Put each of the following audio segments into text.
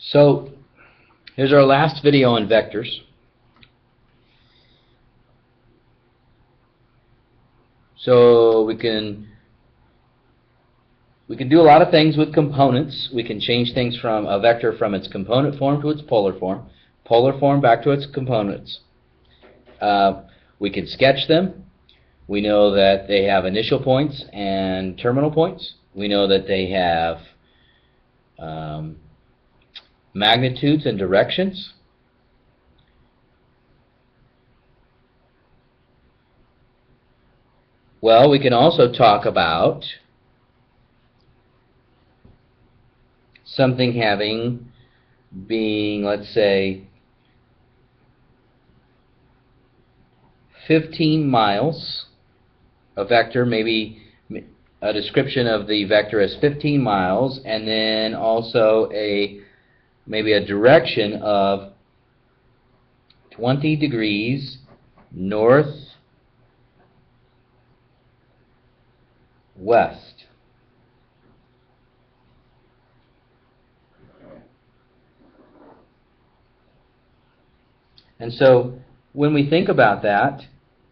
So here's our last video on vectors. So we can do a lot of things with components. We can change things from a vector from its component form to its polar form back to its components. We can sketch them. We know that they have initial points and terminal points. We know that they have magnitudes and directions. Well, we can also talk about something being, let's say, 15 miles, a vector, maybe a description of the vector as 15 miles, and then also maybe a direction of 20 degrees north west. And so when we think about that,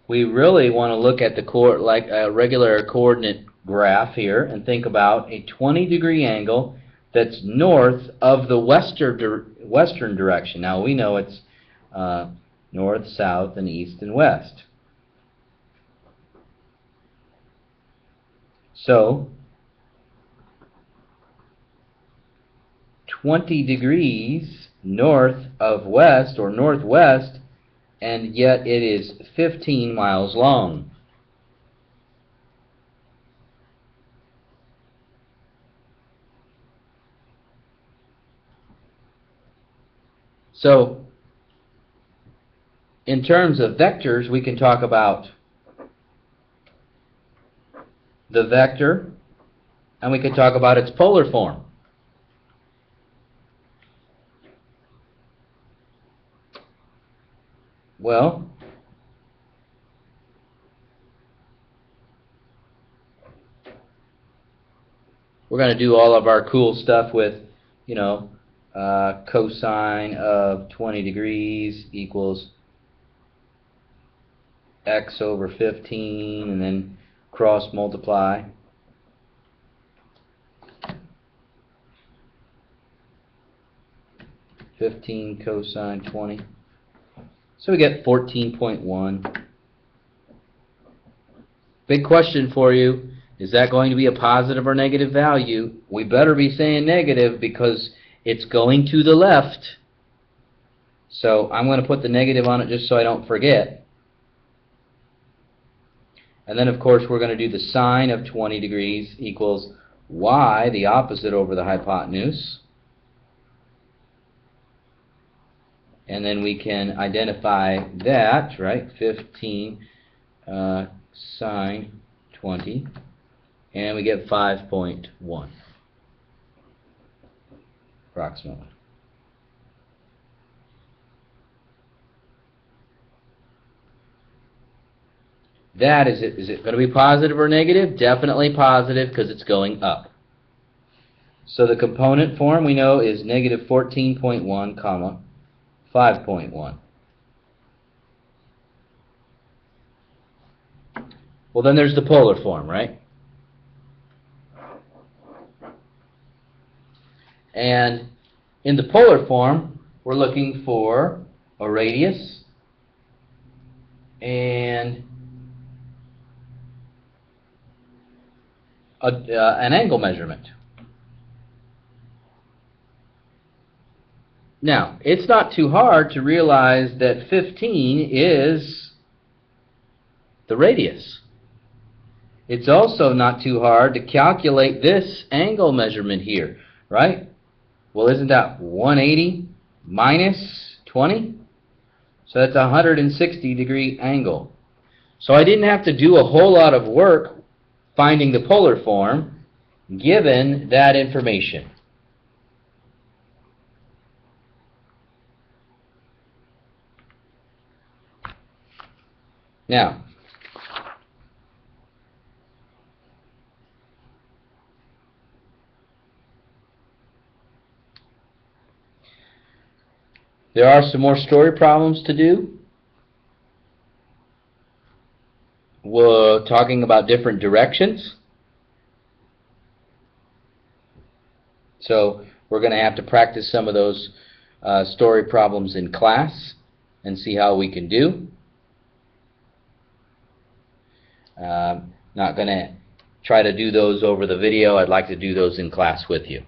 we really want to look at like a regular coordinate graph here and think about a 20-degree angle that's north of the western direction. Now we know it's north, south, and east and west. So 20 degrees north of west or northwest, and yet it is 15 miles long. So in terms of vectors, we can talk about the vector, and we can talk about its polar form. Well, we're going to do all of our cool stuff with, cosine of 20 degrees equals x over 15, and then cross multiply. (15 cosine 20). So we get 14.1. Big question for you. Is that going to be a positive or negative value? We better be saying negative because it's going to the left. So I'm going to put the negative on it just so I don't forget. And then, of course, we're going to do the sine of 20 degrees equals y, the opposite over the hypotenuse. And then we can identify that, right? 15 sine 20. And we get 5.1 approximately. That is it. Is it going to be positive or negative? Definitely positive because it's going up. So the component form we know is negative 14.1 comma 5.1. Well, then there's the polar form, right? And in the polar form, we're looking for a radius and an angle measurement. Now, it's not too hard to realize that 15 is the radius. It's also not too hard to calculate this angle measurement here, right? Well, isn't that 180 minus 20? So that's a 160-degree angle. So I didn't have to do a whole lot of work finding the polar form given that information. Now, There are some more story problems to do. We're talking about different directions. So we're going to have to practice some of those story problems in class and see how we can do. Not going to try to do those over the video. I'd like to do those in class with you.